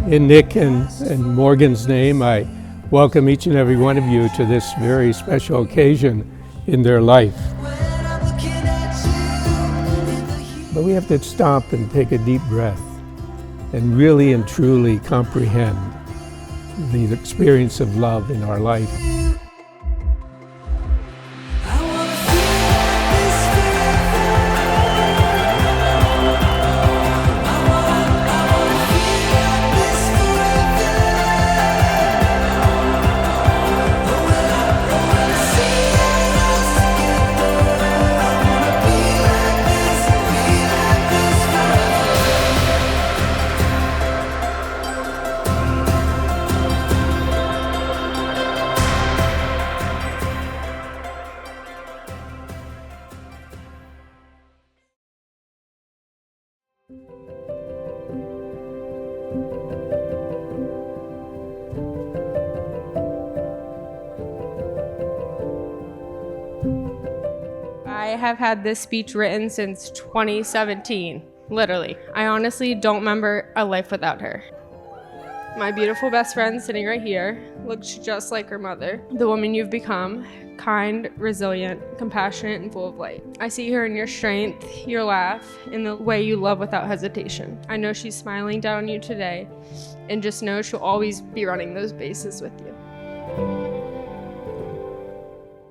In Nick and Morgan's name, I welcome each and every one of you to this very special occasion in their life. But we have to stop and take a deep breath and really and truly comprehend the experience of love in our life. I have had this speech written since 2017, literally. I honestly don't remember a life without her. My beautiful best friend sitting right here looks just like her mother. The woman you've become, kind, resilient, compassionate, and full of light. I see her in your strength, your laugh, in the way you love without hesitation. I know she's smiling down on you today, and just know she'll always be running those bases with you.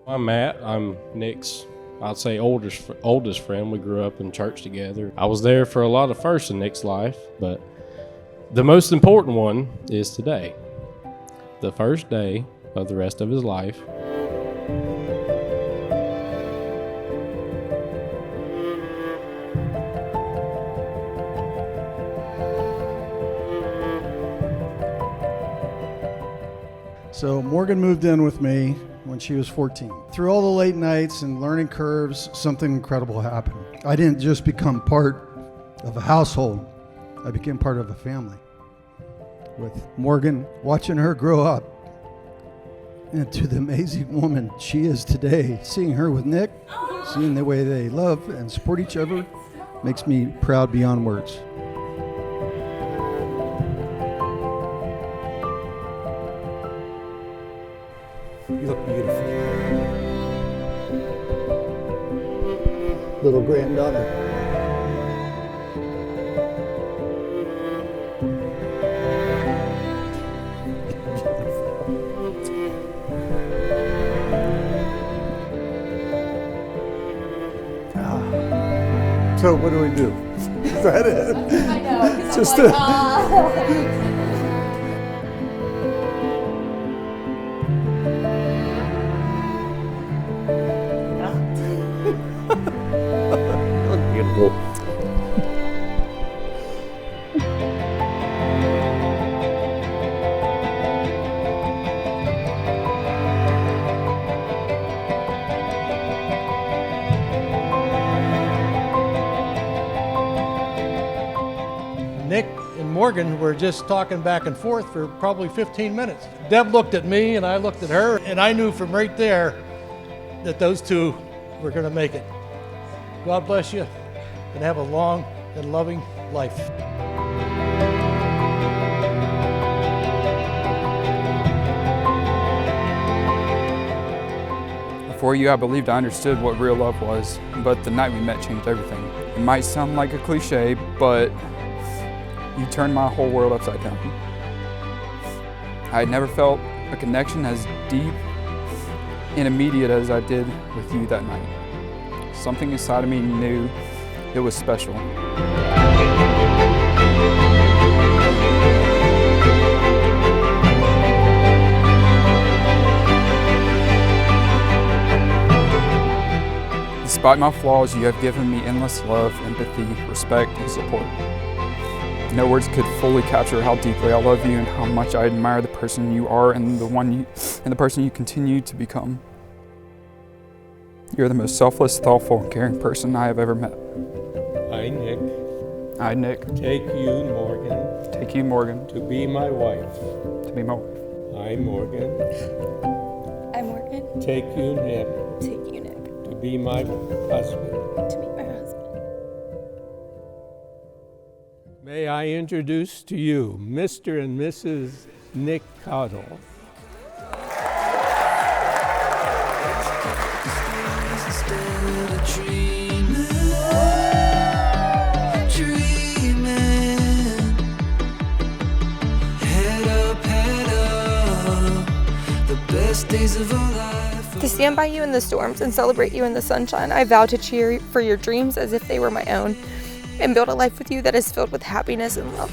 I'm Matt. I'm Nick's, I'd say, oldest friend. We grew up in church together. I was there for a lot of firsts in Nick's life, but the most important one is today, the first day of the rest of his life. So Morgan moved in with me when she was 14. Through all the late nights and learning curves, something incredible happened. I didn't just become part of a household, I became part of a family. With Morgan, watching her grow up into the amazing woman she is today, seeing her with Nick, seeing the way they love and support each other, makes me proud beyond words. You look beautiful. Little granddaughter. So what do we do? Is that it? I know. It's just like, Beautiful. Nick and Morgan were just talking back and forth for probably 15 minutes. Deb looked at me and I looked at her, and I knew from right there that those two were going to make it. God bless you, and have a long and loving life. Before you, I believed I understood what real love was, but the night we met changed everything. It might sound like a cliche, but you turned my whole world upside down. I had never felt a connection as deep and immediate as I did with you that night. Something inside of me knew it was special. Despite my flaws, you have given me endless love, empathy, respect, and support. No words could fully capture how deeply I love you and how much I admire the person you are and the person you continue to become. You're the most selfless, thoughtful, and caring person I have ever met. I, Nick, I, Nick, take you, Morgan, take you, Morgan, to be my wife. to be my wife. I, Morgan, I'm Morgan. take you, Nick, Take you, Nick, to be my husband. to meet my husband. May I introduce to you Mr. and Mrs. Nick Cottle. To stand by you in the storms and celebrate you in the sunshine, I vow to cheer for your dreams as if they were my own and build a life with you that is filled with happiness and love.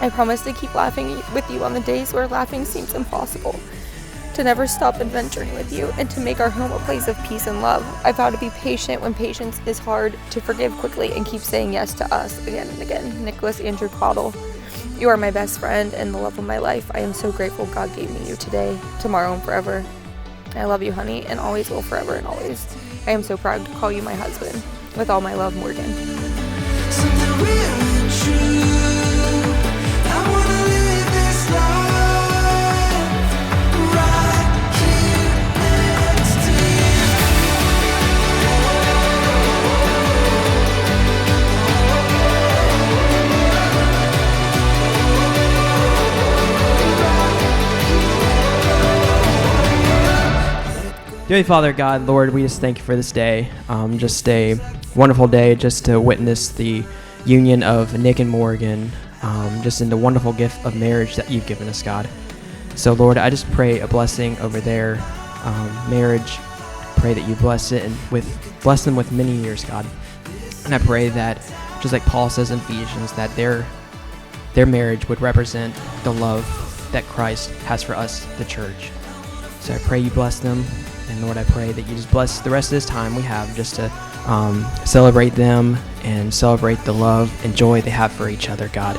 I promise to keep laughing with you on the days where laughing seems impossible, to never stop adventuring with you, and to make our home a place of peace and love. I vow to be patient when patience is hard, to forgive quickly, and keep saying yes to us again and again. Nicholas Andrew Cottle. You are my best friend and the love of my life. I am so grateful God gave me you today, tomorrow, and forever. I love you, honey, and always will, forever and always. I am so proud to call you my husband. With all my love, Morgan. Something real and true. I wanna live this life right here next to Dear Father God, Lord, we just thank you for this day. Just a wonderful day just to witness the union of Nick and Morgan, just in the wonderful gift of marriage that you've given us, God. So, Lord, I just pray a blessing over their marriage. Pray that you bless it and bless them with many years, God. And I pray that, just like Paul says in Ephesians, that their marriage would represent the love that Christ has for us, the church. So I pray you bless them. And Lord, I pray that you just bless the rest of this time we have just to celebrate them and celebrate the love and joy they have for each other, God.